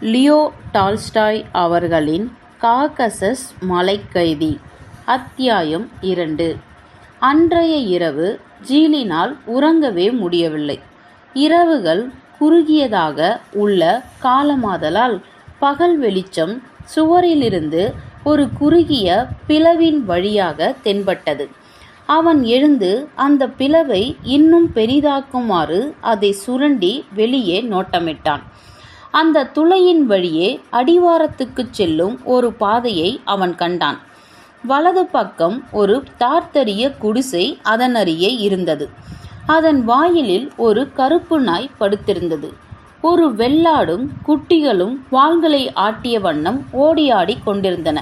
Leo Tolstoy அவர்களின் Caucasus மலைக்கைதி. அத்தியாயம் 2. அன்றைய இரவு ஜீலினால் உறங்கவே முடியவில்லை. இரவுகள் குறுகியதாக உள்ள காலமாதலால் பகல் வெளிச்சம் சுவரிலிருந்து ஒரு குறுகிய பிளவின் வழியாக தென்பட்டது. அவன் எழுந்து அந்த பிளவை இன்னும் பெரிதாக்குமாறு அதை சுரண்டி வெளியே நோட்டமிட்டான். அந்த துளையின் வழியே அடிவாரத்துக்குச் செல்லும் ஒரு பாதையை அவன் கண்டான். வலது பக்கம் ஒரு தார்த்தரிய குடிசை அதனருகே இருந்தது. அதன் வாயிலில் ஒரு கருப்பு நாய் படுத்திருந்தது. ஒரு வெள்ளாடும் குட்டிகளும் வாள்களை ஆட்டிய வண்ணம் ஓடியாடி கொண்டிருந்தன.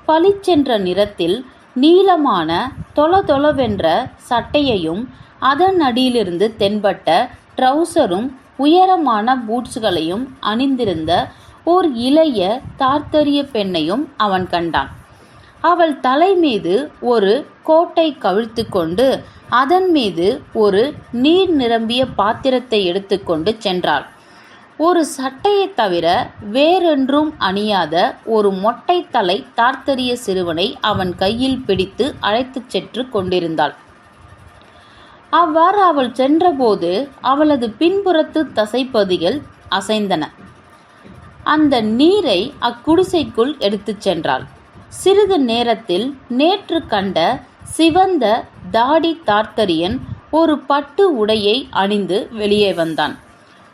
பளிச்சென்ற நிறத்தில் நீளமான தொளதொளவென்ற சட்டையையும் அதன் அடியிலிருந்து தென்பட்ட ட்ரௌசரும் உயரமான பூட்ஸ்களையும் அணிந்திருந்த ஓர் இளைய தார்த்தரிய பெண்ணையும் அவன் கண்டான். அவள் தலை மீது ஒரு கோட்டை கவிழ்த்து கொண்டு அதன் மீது ஒரு நீர் நிரம்பிய பாத்திரத்தை எடுத்துக்கொண்டு சென்றாள். ஒரு சட்டையை தவிர வேறொன்றும் அணியாத ஒரு மொட்டை தலை தார்த்தரிய சிறுவனை அவன் கையில் பிடித்து அழைத்துச் சென்று கொண்டிருந்தாள். அவ்வாறு அவள் சென்றபோது அவளது பின்புறத்து தசைப்பகுதிகள் அசைந்தன. அந்த நீரை அக்குடிசைக்குள் எடுத்துச் சென்றாள். சிறிது நேரத்தில் நேற்று கண்ட சிவந்த தாடி தார்த்தரியன் ஒரு பட்டு உடையை அணிந்து வெளியே வந்தான்.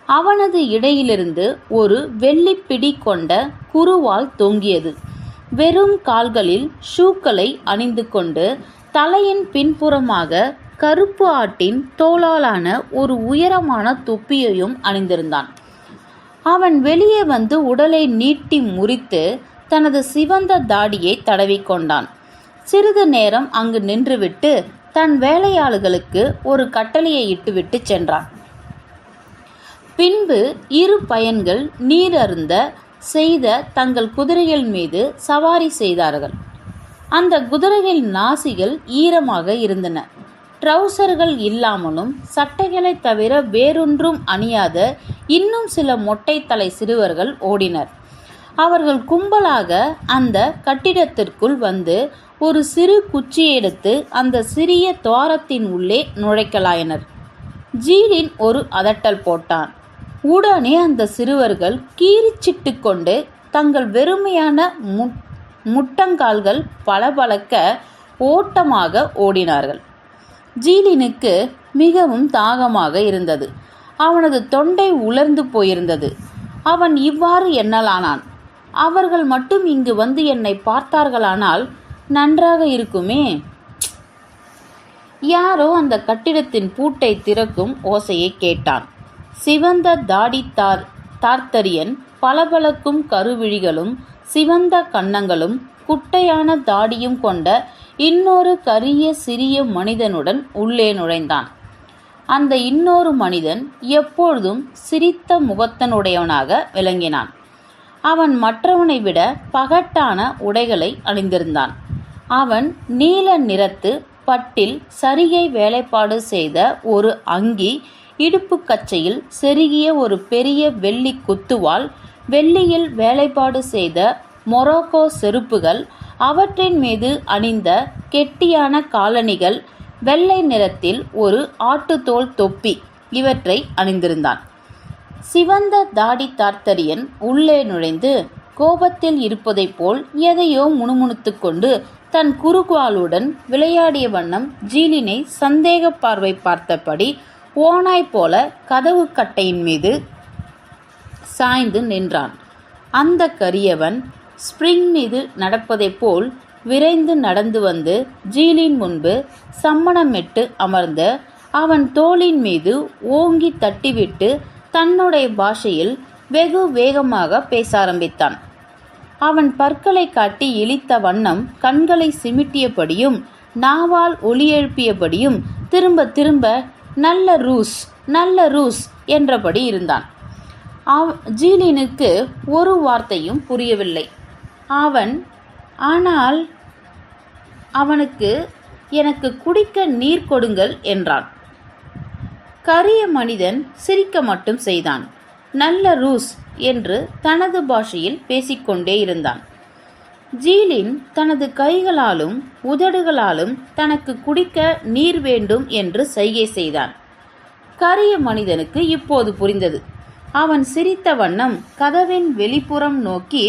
அவனது இடையிலிருந்து ஒரு வெள்ளிப்பிடி கொண்ட குறுவால் தொங்கியது. வெறும் கால்களில் ஷூக்களை அணிந்து கொண்டு தலையின் பின்புறமாக கருப்பு ஆட்டின் தோலாலான ஒரு உயரமான தொப்பியையும் அணிந்திருந்தான். அவன் வெளியே வந்து உடலை நீட்டி முறித்து தனது சிவந்த தாடியை தடவிக்கொண்டான். சிறிது நேரம் அங்கு நின்றுவிட்டு தன் வேலையாளுகளுக்கு ஒரு கட்டளையை இட்டுவிட்டு சென்றான். பின்பு இரு பையன்கள் நீரருந்த செய்த தங்கள் குதிரைகள் மீது சவாரி செய்தார்கள். அந்த குதிரைகளின் நாசிகள் ஈரமாக இருந்தன. ட்ரௌசர்கள் இல்லாமலும் சட்டைகளை தவிர வேறொன்றும் அணியாத இன்னும் சில மொட்டை தலை சிறுவர்கள் ஓடினர். அவர்கள் கும்பலாக அந்த கட்டிடத்திற்குள் வந்து ஒரு சிறு குச்சியை எடுத்து அந்த சிறிய துவாரத்தின் உள்ளே நுழைக்கலாயினர். ஜீலின் ஒரு அதட்டல் போட்டான். உடனே அந்த சிறுவர்கள் கீறிச்சிட்டு கொண்டு தங்கள் வெறுமையான முட்டங்கால்கள் பளபளக்க ஓட்டமாக ஓடினார்கள். ஜீலினுக்கு மிகவும் தாகமாக இருந்தது. அவனது தொண்டை உலர்ந்து போயிருந்தது. அவன் இவ்வாறு எண்ணலானான். அவர்கள் மட்டும் இங்கு வந்து என்னை பார்த்தார்களானால் நன்றாக இருக்குமே. யாரோ அந்த கட்டிடத்தின் பூட்டை திறக்கும் ஓசையை கேட்டான். சிவந்த தாடி தார்த்தரியன் பளபளக்கும் கருவிழிகளும் சிவந்த கன்னங்களும் குட்டையான தாடியும் கொண்ட இன்னொரு கரிய சிறிய மனிதனுடன் உள்ளே நுழைந்தான். அந்த இன்னொரு மனிதன் எப்பொழுதும் சிரித்த முகத்தனுடையவனாக விளங்கினான். அவன் மற்றவனை விட பகட்டான உடைகளை அணிந்திருந்தான். அவன் நீல நிறத்து பட்டில் சரிகை வேலைப்பாடு செய்த ஒரு அங்கி, இடுப்பு கச்சையில் செருகிய ஒரு பெரிய வெள்ளி குத்துவால், வெள்ளியில் வேலைப்பாடு செய்த மொரோக்கோ செருப்புகள், அவற்றின் மீது அணிந்த கெட்டியான காலணிகள், வெள்ளை நிறத்தில் ஒரு ஆட்டுத்தோல் தொப்பி இவற்றை அணிந்திருந்தான். சிவந்த தாடி தார்த்தரியன் உள்ளே நுழைந்து கோபத்தில் இருப்பதைப் போல் எதையோ முணுமுணுத்து கொண்டு தன் குறுகுவாளுடன் விளையாடிய வண்ணம் ஜீலினை சந்தேக பார்வை பார்த்தபடி ஓநாய் போல கதவு கட்டையின் மீது சாய்ந்து நின்றான். அந்த கரியவன் ஸ்பிரிங் மீது நடப்பதைப் போல் விரைந்து நடந்து வந்து ஜீலின் முன்பு சம்மணமிட்டு அமர்ந்து அவன் தோளின் மீது ஓங்கி தட்டிவிட்டு தன்னுடைய பாஷையில் வெகு வேகமாக பேச ஆரம்பித்தான். அவன் பற்களை காட்டி இழித்த வண்ணம் கண்களை சிமிட்டியபடியும் நாவால் ஒலி எழுப்பியபடியும் திரும்ப திரும்ப நல்ல ரூஸ் நல்ல ரூஸ் என்றபடி இருந்தான். ஜீலினுக்கு ஒரு வார்த்தையும் புரியவில்லை. ஆனால் அவனுக்கு எனக்கு குடிக்க நீர் கொடுங்கள் என்றான். கரிய மனிதன் சிரிக்க மட்டும் செய்தான். நல்ல ரூஸ் என்று தனது பாஷையில் பேசிக்கொண்டே இருந்தான். ஜீலின் தனது கைகளாலும் உதடுகளாலும் தனக்கு குடிக்க நீர் வேண்டும் என்று சைகை செய்தான். கரிய மனிதனுக்கு இப்போது புரிந்தது. அவன் சிரித்த வண்ணம் கதவின் வெளிப்புறம் நோக்கி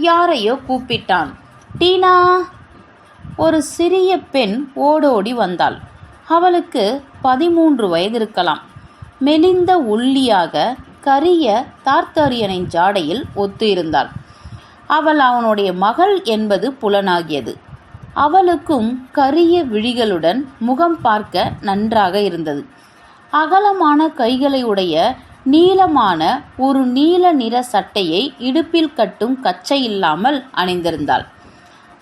யாரையோ கூப்பிட்டான். டீனா! ஒரு சிறிய பெண் ஓடோடி வந்தாள். அவளுக்கு 13 வயதிருக்கலாம். மெலிந்த ஒல்லியாக கரிய தார்த்தரியனின் ஜாடையில் ஒத்து இருந்தாள். அவள் அவனுடைய மகள் என்பது புலனாகியது. அவளுக்கும் கரிய விழிகளுடன் முகம் பார்க்க நன்றாக இருந்தது. அகலமான கைகளை உடைய நீளமான ஒரு நீல நிற சட்டையை இடுப்பில் கட்டும் கச்சை இல்லாமல் அணிந்திருந்தாள்.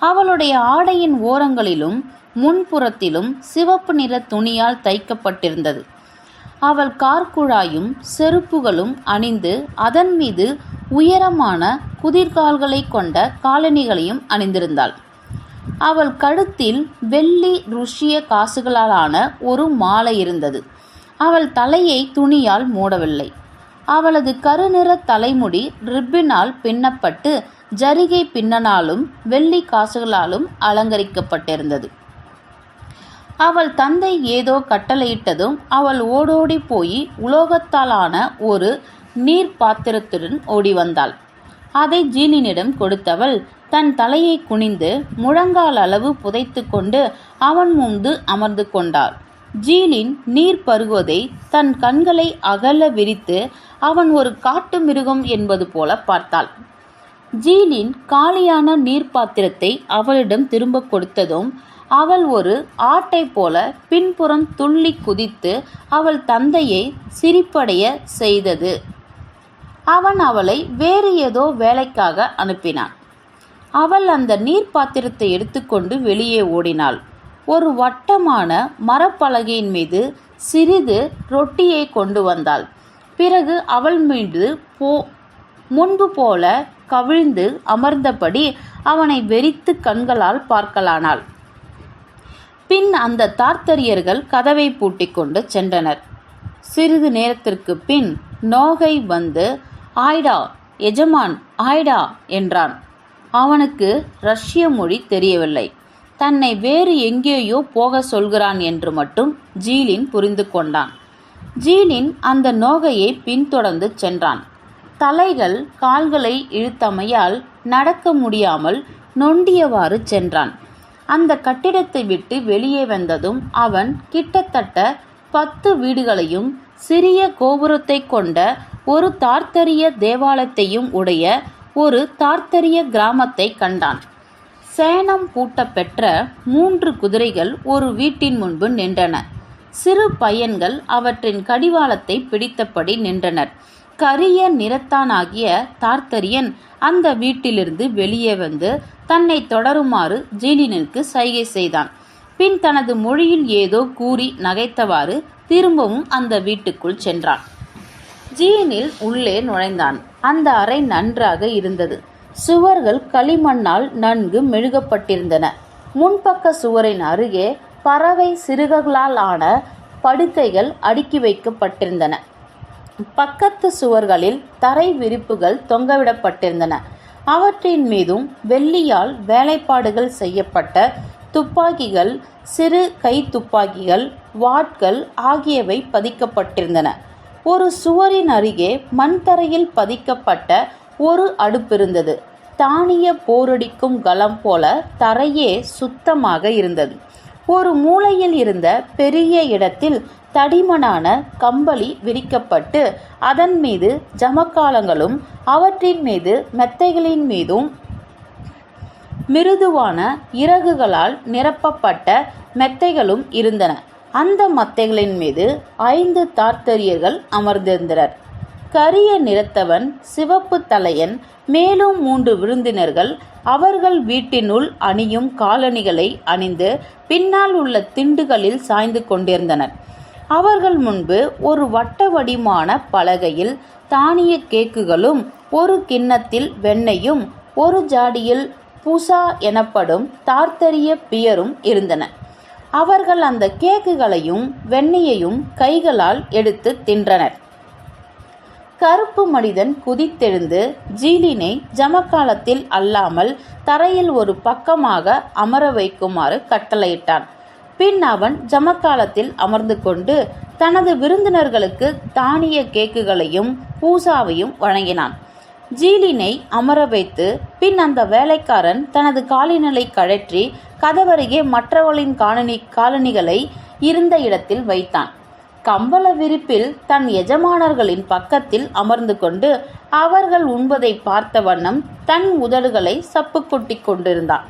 அவளுடைய ஆடையின் ஓரங்களிலும் முன்புறத்திலும் சிவப்பு நிற துணியால் தைக்கப்பட்டிருந்தது. அவள் கார்குழாயும் செருப்புகளும் அணிந்து அதன் மீது உயரமான குதிர்கால்களை கொண்ட காலணிகளையும் அணிந்திருந்தாள். அவள் கழுத்தில் வெள்ளி ருஷ்ய காசுகளாலான ஒரு மாலை இருந்தது. அவள் தலையை துணியால் மூடவில்லை. அவளது கருநிற தலைமுடி ரிப்பினால் பின்னப்பட்டு ஜரிகை பின்னனாலும் வெள்ளி காசுகளாலும் அலங்கரிக்கப்பட்டிருந்தது. அவள் தந்தை ஏதோ கட்டளையிட்டதும் அவள் ஓடோடி போய் உலோகத்தாலான ஒரு நீர் பாத்திரத்துடன் ஓடி வந்தாள். அதை ஜீலினிடம் கொடுத்தவள் தன் தலையை குனிந்து முழங்கால் அளவு புதைத்து கொண்டு அவன் முன்பு அமர்ந்து கொண்டாள். ஜீலின் நீர் பருகுவதை தன் கண்களை அகல விரித்து அவன் ஒரு காட்டு மிருகம் என்பது போல பார்த்தாள். ஜீலின் காலியான நீர் பாத்திரத்தை அவளிடம் திரும்ப கொடுத்ததும் அவள் ஒரு ஆட்டை போல பின்புறம் துள்ளி குதித்து அவள் தந்தையை சிரிப்படைய செய்தது. அவன் அவளை வேறு ஏதோ வேலைக்காக அனுப்பினான். அவள் அந்த நீர் பாத்திரத்தை எடுத்துக்கொண்டு வெளியே ஓடினாள். ஒரு வட்டமான மரப்பலகையின் மீது சிறிது ரொட்டியை கொண்டு வந்தாள். பிறகு அவள் மீது முன்பு போல கவிழ்ந்து அமர்ந்தபடி அவனை வெறித்து கண்களால் பார்க்கலானாள். பின் அந்த தார்த்தரியர்கள் கதவை பூட்டிக் கொண்டு சென்றனர். சிறிது நேரத்திற்கு பின் நோகை வந்து ஆய்டா எஜமான் ஆய்டா என்றான். அவனுக்கு ரஷ்ய மொழி தெரியவில்லை. தன்னை வேறு எங்கேயோ போக சொல்கிறான் என்று மட்டும் ஜீலின் புரிந்து கொண்டான். ஜீலின் அந்த நோகையை பின்தொடர்ந்து சென்றான். தலைகள் கால்களை இழுத்தமையால் நடக்க முடியாமல் நொண்டியவாறு சென்றான். அந்த கட்டிடத்தை விட்டு வெளியே வந்ததும் அவன் கிட்டத்தட்ட 10 வீடுகளையும் சிறிய கோபுரத்தை கொண்ட ஒரு தார்த்தரிய தேவாலயத்தையும் உடைய ஒரு தார்த்தரிய கிராமத்தை கண்டான். சேணம் பூட்டப்பெற்ற 3 குதிரைகள் ஒரு வீட்டின் முன்பு நின்றன. சிறு பையன்கள் அவற்றின் கடிவாளத்தை பிடித்தபடி நின்றனர். கரிய நிறத்தானாகிய தார்த்தரியன் அந்த வீட்டிலிருந்து வெளியே வந்து தன்னை தொடருமாறு ஜீலினுக்கு சைகை செய்தான். பின் தனது மொழியில் ஏதோ கூறி நகைத்தவாறு திரும்பவும் அந்த வீட்டுக்குள் சென்றான். ஜீலின் உள்ளே நுழைந்தான். அந்த அறை நன்றாக இருந்தது. சுவர்கள் களிமண்ணால் நன்கு மெழுகப்பட்டிருந்தன. முன்பக்க சுவரின் அருகே பறவை சிறுகளால் ஆன படுக்கைகள் அடுக்கி வைக்கப்பட்டிருந்தன. பக்கத்து சுவர்களில் தரை விரிப்புகள் தொங்கவிடப்பட்டிருந்தன. அவற்றின் மீதும் வெள்ளியால் வேலைப்பாடுகள் செய்யப்பட்ட துப்பாக்கிகள், சிறு கை துப்பாக்கிகள், வாட்கள் ஆகியவை பதிக்கப்பட்டிருந்தன. ஒரு சுவரின் அருகே மண்தரையில் பதிக்கப்பட்ட ஒரு அடுப்பிருந்தது. தானிய போரடிக்கும் கலம் போல தரையே சுத்தமாக இருந்தது. ஒரு மூலையில் இருந்த பெரிய இடத்தில் தடிமனான கம்பளி விரிக்கப்பட்டு அதன் மீது ஜமக்காலங்களும் அவற்றின் மீது மெத்தைகளின் மீதும் மிருதுவான இறகுகளால் நிரப்பப்பட்ட மெத்தைகளும் இருந்தன. அந்த மெத்தைகளின் மீது 5 தார்த்தரியர்கள் அமர்ந்திருந்தனர். கரிய நிறத்தவன், சிவப்பு தலையன், மேலும் 3 விருந்தினர்கள் அவர்கள் வீட்டினுள் அணியும் காலணிகளை அணிந்து பின்னால் உள்ள திண்டுகளில் சாய்ந்து கொண்டிருந்தனர். அவர்கள் முன்பு ஒரு வட்ட வடிவான பலகையில் தானிய கேக்குகளும், ஒரு கிண்ணத்தில் வெண்ணெயும், ஒரு ஜாடியில் புசா எனப்படும் தார்த்தரிய பியரும் இருந்தன. அவர்கள் அந்த கேக்குகளையும் வெண்ணெயையும் கைகளால் எடுத்து தின்றனர். கருப்பு மனிதன் குதித்தெழுந்து ஜீலினை ஜமக்காலத்தில் அல்லாமல் தரையில் ஒரு பக்கமாக அமர வைக்குமாறு கட்டளையிட்டான். பின் அவன் ஜமக்காலத்தில் அமர்ந்து கொண்டு தனது விருந்தினர்களுக்கு தானிய கேக்குகளையும் பூசாவையும் வழங்கினான். ஜீலினை அமர வைத்து பின் அந்த வேலைக்காரன் தனது காலணிகளை கழற்றி கதவருகே மற்றவர்களின் காலணிகளை இருந்த இடத்தில் வைத்தான். கம்பள விரிப்பில் தன் எஜமானர்களின் பக்கத்தில் அமர்ந்து கொண்டு அவர்கள் உண்பதை பார்த்த வண்ணம் தன் உதடுகளை சப்புக்குட்டி கொண்டிருந்தான்.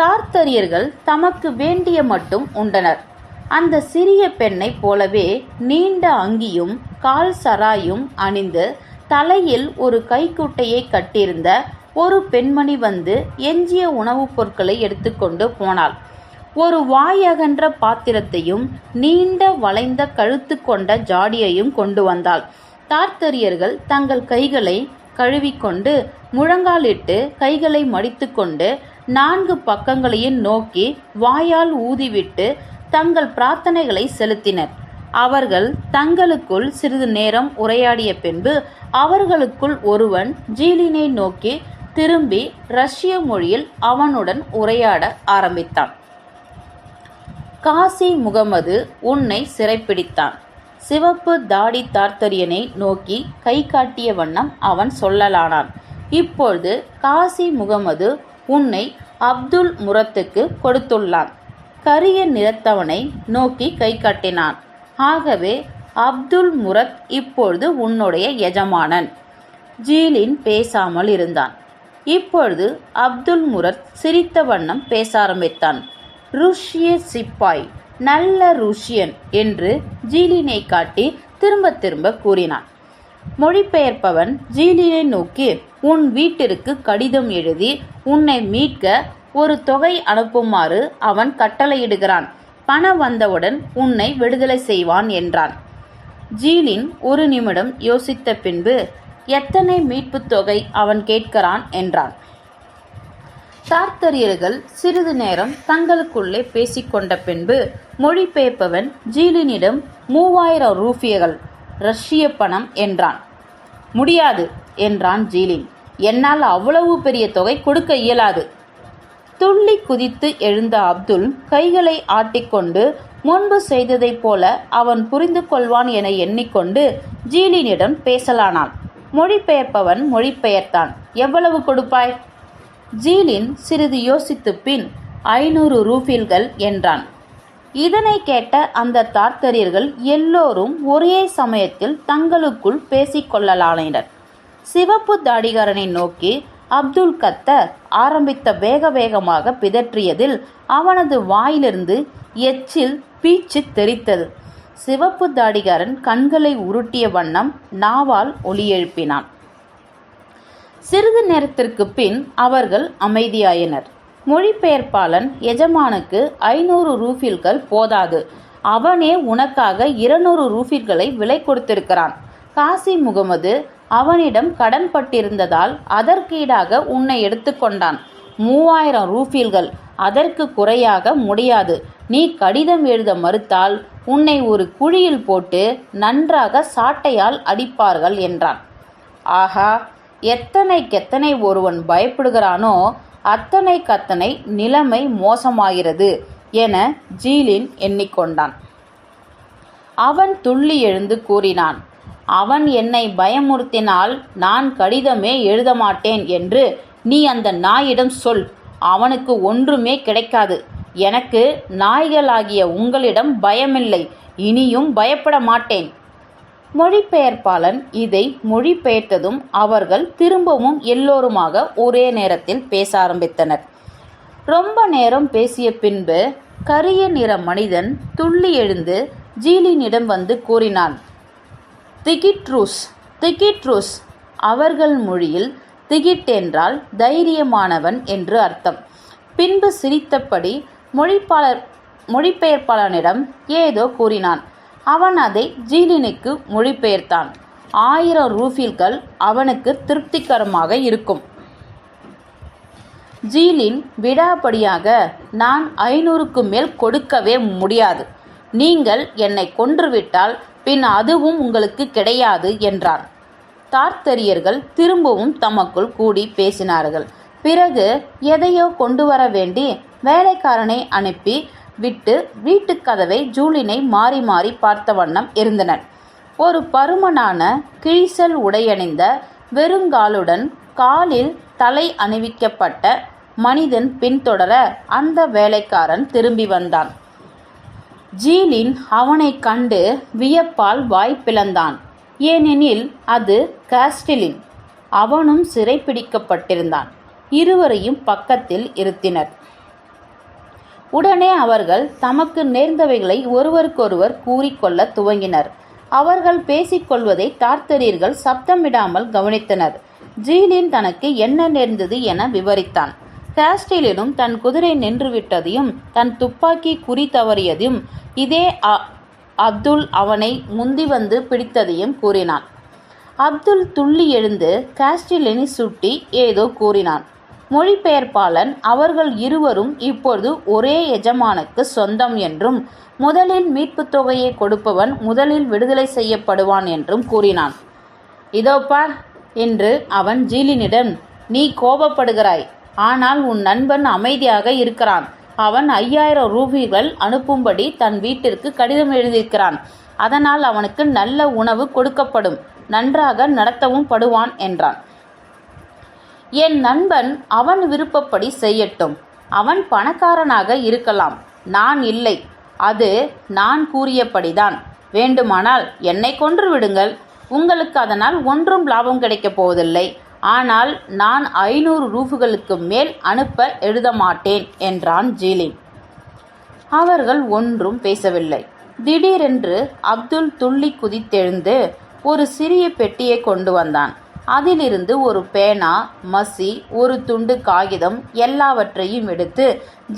தார்த்தரியர்கள் தமக்கு வேண்டிய மட்டும் உண்டனர். அந்த சிறிய பெண்ணைப் போலவே நீண்ட அங்கியும் கால் சராயும் அணிந்து தலையில் ஒரு கைக்குட்டையை கட்டியிருந்த ஒரு பெண்மணி வந்து எஞ்சிய உணவுப் பொருட்களை எடுத்துக்கொண்டு போனாள். ஒரு வாயகன்ற பாத்திரத்தையும் நீண்ட வளைந்த கழுத்து கொண்ட ஜாடியையும் கொண்டு வந்தாள். தார்த்தரியர்கள் தங்கள் கைகளை கழுவிக்கொண்டு முழங்காலிட்டு கைகளை மடித்து கொண்டு 4 பக்கங்களையும் நோக்கி வாயால் ஊதிவிட்டு தங்கள் பிரார்த்தனைகளை செலுத்தினர். அவர்கள் தங்களுக்குள் சிறிது நேரம் உரையாடிய பின்பு அவர்களுக்குள் ஒருவன் ஜீலினை நோக்கி திரும்பி ரஷ்ய மொழியில் அவனுடன் உரையாட ஆரம்பித்தான். காசி முகமது உன்னை சிறைப்பிடித்தான். சிவப்பு தாடி தார்த்தரியனை நோக்கி கை காட்டிய வண்ணம் அவன் சொல்லலானான். இப்பொழுது காசி முகமது உன்னை அப்துல் முரத்துக்கு கொடுத்துள்ளான். கரிய நிறத்தவனை நோக்கி கை காட்டினான். ஆகவே அப்துல் முரத் இப்பொழுது உன்னுடைய எஜமானன். ஜீலின் பேசாமல் இருந்தான். இப்பொழுது அப்துல் முரத் சிரித்த வண்ணம் பேச ஆரம்பித்தான். ருஷ்ய சிப்பாய், நல்ல ருஷ்யன் என்று ஜீலினை காட்டி திரும்ப திரும்ப கூறினான். மொழிபெயர்ப்பவன் ஜீலினை நோக்கி உன் வீட்டிற்கு கடிதம் எழுதி உன்னை மீட்க ஒரு தொகை அனுப்புமாறு அவன் கட்டளையிடுகிறான். பணம் வந்தவுடன் உன்னை விடுதலை செய்வான் என்றான். ஜீலின் ஒரு நிமிடம் யோசித்த பின்பு எத்தனை மீட்புத் தொகை அவன் கேட்கிறான் என்றான். தார்த்தரியர்கள் சிறிது நேரம் தங்களுக்குள்ளே பேசிக்கொண்ட பின்பு மொழிபெயர்ப்பவன் ஜீலினிடம் 3000 ரூபியகள் ரஷ்ய பணம் என்றான். முடியாது என்றான் ஜீலின். என்னால் அவ்வளவு பெரிய தொகை கொடுக்க இயலாது. துள்ளி குதித்து எழுந்த அப்துல் கைகளை ஆட்டிக்கொண்டு முன்பு செய்ததைப் போல அவன் புரிந்து கொள்வான் என எண்ணிக்கொண்டு ஜீலினிடம் பேசலானான். மொழிபெயர்ப்பவன் மொழிபெயர்த்தான். எவ்வளவு கொடுப்பாய்? ஜீலின் சிறிது யோசித்து பின் 500 ரூபில்கள் என்றான். இதனை கேட்ட அந்த தார்த்தரியர்கள் எல்லோரும் ஒரே சமயத்தில் தங்களுக்குள் பேசிக்கொள்ளலாயினர். சிவப்பு தாடிகாரனை நோக்கி அப்துல் கத்த ஆரம்பித்த வேக வேகமாக பிதற்றியதில் அவனது வாயிலிருந்து எச்சில் பீச்சு தெரித்தது. சிவப்பு தாடிகாரன் கண்களை உருட்டிய வண்ணம் நாவால் ஒலி எழுப்பினான். சிறிது நேரத்திற்கு பின் அவர்கள் அமைதியாயினர். மொழிபெயர்ப்பாளன் எஜமானுக்கு 500 ரூபில்கள் போதாது, அவனே உனக்காக 200 ரூபில்களை விலை கொடுத்திருக்கிறான். காசி முகமது அவனிடம் கடன் பட்டிருந்ததால் அதற்கீடாக உன்னை எடுத்துக்கொண்டான். 3000 ரூபில்கள் அதற்கு குறையாக முடியாது. நீ கடிதம் எழுத மறுத்தால் உன்னை ஒரு குழியில் போட்டு நன்றாக சாட்டையால் அடிப்பார்கள் என்றான். ஆஹா, எத்தனைக்கெத்தனை ஒருவன் பயப்படுகிறானோ அத்தனைக்கத்தனை நிலைமை மோசமாகிறது என ஜீலின் எண்ணிக்கொண்டான். அவன் துள்ளி எழுந்து கூறினான். அவன் என்னை பயமுறுத்தினால் நான் கடிதமே எழுத மாட்டேன் என்று நீ அந்த நாயிடம் சொல். அவனுக்கு ஒன்றுமே கிடைக்காது. எனக்கு நாய்களாகிய உங்களிடம் பயமில்லை, இனியும் பயப்பட மாட்டேன். மொழிபெயர்ப்பாளன் இதை மொழிபெயர்த்ததும் அவர்கள் திரும்பவும் எல்லோருமாக ஒரே நேரத்தில் பேச ஆரம்பித்தனர். ரொம்ப நேரம் பேசிய பின்பு கரிய நிற மனிதன் துள்ளி எழுந்து ஜீலினிடம் வந்து கூறினான். திகிட்ரூஸ், திகிட்ரூஸ். அவர்கள் மொழியில் திகிட் என்றால் தைரியமானவன் என்று அர்த்தம். பின்பு சிரித்தபடி மொழிபெயர்ப்பாளனிடம் ஏதோ கூறினான். அவன் அதை ஜீலினுக்கு மொழிபெயர்த்தான். 1000 ரூபில்கள் அவனுக்கு திருப்திகரமாக இருக்கும். ஜீலின் விடாபடியாக நான் 500க்கு மேல் கொடுக்கவே முடியாது. நீங்கள் என்னை கொன்றுவிட்டால் பின் அதுவும் உங்களுக்கு கிடையாது என்றான். தார்த்தரியர்கள் திரும்பவும் தமக்குள் கூடி பேசினார்கள். பிறகு எதையோ கொண்டு வர வேண்டி வேலைக்காரனை அனுப்பி விட்டு வீட்டுக் கதவை ஜூலினை மாறி மாறி பார்த்த வண்ணம் இருந்தனர். ஒரு பருமனான கிழிசல் உடையணிந்த வெறுங்காலுடன் காலில் தலை அணிவிக்கப்பட்ட மனிதன் பின்தொடர அந்த வேலைக்காரன் திரும்பி வந்தான். ஜீலின் அவனை கண்டு வியப்பால் வாய் பிளந்தான். ஏனெனில் அது காஸ்டிலின். அவனும் சிறைப்பிடிக்கப்பட்டிருந்தான். இருவரையும் பக்கத்தில் இருத்தினர். உடனே அவர்கள் தமக்கு நேர்ந்தவைகளை ஒருவருக்கொருவர் கூறிக்கொள்ள துவங்கினர். அவர்கள் பேசிக்கொள்வதை தார்த்தரியர்கள் சப்தமிடாமல் கவனித்தனர். ஜீலின் தனக்கு என்ன நேர்ந்தது என விவரித்தான். காஸ்டிலினும் தன் குதிரை நின்றுவிட்டதையும் தன் துப்பாக்கி குறி தவறியதையும் இதே அப்துல் அவனை முந்தி வந்து பிடித்ததையும் கூறினான். அப்துல் துள்ளி எழுந்து காஸ்டிலினை சுட்டி ஏதோ கூறினான். மொழிபெயர்ப்பாளன் அவர்கள் இருவரும் இப்பொழுது ஒரே எஜமானுக்கு சொந்தம் என்றும் முதலில் மீட்புத் தொகையை கொடுப்பவன் முதலில் விடுதலை செய்யப்படுவான் என்றும் கூறினான். இதோ பார் என்று அவன் ஜீலினிடம், நீ கோபப்படுகிறாய். ஆனால் உன் நண்பன் அமைதியாக இருக்கிறான். அவன் 5000 ரூபாய்கள் அனுப்பும்படி தன் வீட்டிற்கு கடிதம் எழுதியிருக்கிறான். அதனால் அவனுக்கு நல்ல உணவு கொடுக்கப்படும், நன்றாக நடத்தவும் படுவான் என்றான். என் நண்பன் அவன் விருப்பப்படி செய்யட்டும். அவன் பணக்காரனாக இருக்கலாம், நான் இல்லை. அது நான் கூறியபடிதான். வேண்டுமானால் என்னை கொன்று விடுங்கள். உங்களுக்கு அதனால் ஒன்றும் லாபம் கிடைக்கப் போவதில்லை. ஆனால் நான் 500 ரூபாய்களுக்கு மேல் அனுப்ப எழுத மாட்டேன் என்றான் ஜீலின். அவர்கள் ஒன்றும் பேசவில்லை. திடீரென்று அப்துல் துள்ளி குதித்தெழுந்து ஒரு சிறிய பெட்டியை கொண்டு வந்தான். அதிலிருந்து ஒரு பேனா, மசி, ஒரு துண்டு காகிதம் எல்லாவற்றையும் எடுத்து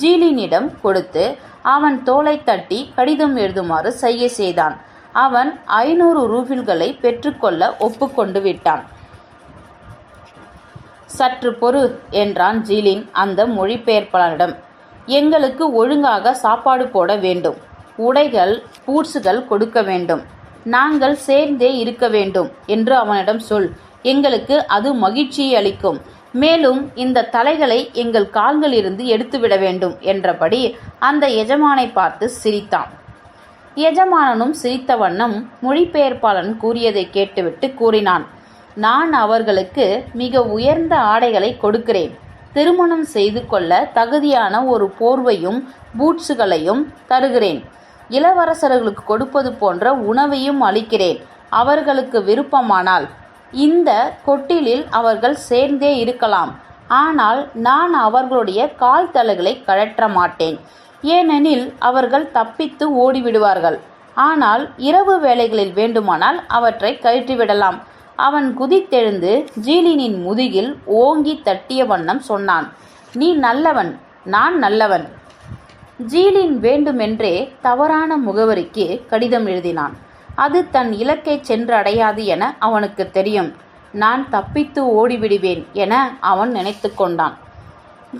ஜீலினிடம் கொடுத்து அவன் தோளை தட்டி கடிதம் எழுதுமாறு சைகை செய்தான். அவன் 500 ரூபாய்களை பெற்றுக்கொள்ள ஒப்புக்கொண்டு விட்டான். சற்று பொறு என்றான் ஜீலின் அந்த மொழிபெயர்ப்பாளரிடம். எங்களுக்கு ஒழுங்காக சாப்பாடு போட வேண்டும். உடைகள், பூட்ஸுகள் கொடுக்க வேண்டும். நாங்கள் சேர்ந்தே இருக்க வேண்டும் என்று அவனிடம் சொல். எங்களுக்கு அது மகிழ்ச்சியை அளிக்கும். மேலும் இந்த தலைகளை எங்கள் கால்களிலிருந்து எடுத்துவிட வேண்டும் என்றபடி அந்த எஜமானை பார்த்து சிரித்தான். எஜமானனும் சிரித்த வண்ணம் மொழிபெயர்ப்பாளன் கூறியதை கேட்டுவிட்டு கூறினான், நான் அவர்களுக்கு மிக உயர்ந்த ஆடைகளை கொடுக்கிறேன். திருமணம் செய்து கொள்ள தகுதியான ஒரு போர்வையும் பூட்ஸுகளையும் தருகிறேன். இளவரசர்களுக்கு கொடுப்பது போன்ற உணவையும் அளிக்கிறேன். அவர்களுக்கு விருப்பமானால் இந்த கொட்டிலில் அவர்கள் சேர்ந்தே இருக்கலாம். ஆனால் நான் அவர்களுடைய கால் தலைகளை கழற்ற மாட்டேன். ஏனெனில் அவர்கள் தப்பித்து ஓடிவிடுவார்கள். ஆனால் இரவு வேளைகளில் வேண்டுமானால் அவற்றை கழற்றிவிடலாம். அவன் குதித்தெழுந்து ஜீலினின் முதுகில் ஓங்கி தட்டிய வண்ணம் சொன்னான், நீ நல்லவன், நான் நல்லவன். ஜீலின் வேண்டுமென்றே தவறான முகவரிக்கு கடிதம் எழுதினான். அது தன் இலக்கை சென்று அடையாது என அவனுக்கு தெரியும். நான் தப்பித்து ஓடிவிடுவேன் என அவன் நினைத்து கொண்டான்.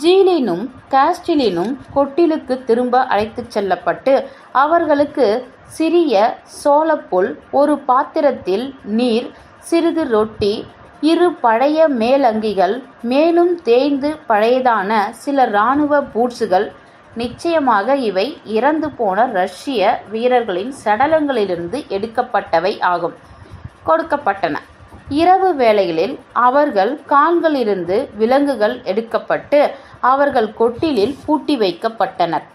ஜீலினும் காஸ்டிலினும் கொட்டிலுக்கு திரும்ப அழைத்துச் செல்லப்பட்டு அவர்களுக்கு சிறிய சோளப்புல், ஒரு பாத்திரத்தில் நீர், சிறிது ரொட்டி, 2 பழைய மேலங்கிகள், மேலும் தேய்ந்து பழையதான சில இராணுவ பூட்ஸுகள், நிச்சயமாக இவை இறந்து போன ரஷ்ய வீரர்களின் சடலங்களிலிருந்து எடுக்கப்பட்டவை ஆகும், கொடுக்கப்பட்டன. இரவு வேளைகளில் அவர்கள் கால்களிலிருந்து விலங்குகள் எடுக்கப்பட்டு அவர்கள் கொட்டிலில் பூட்டி வைக்கப்பட்டனர்.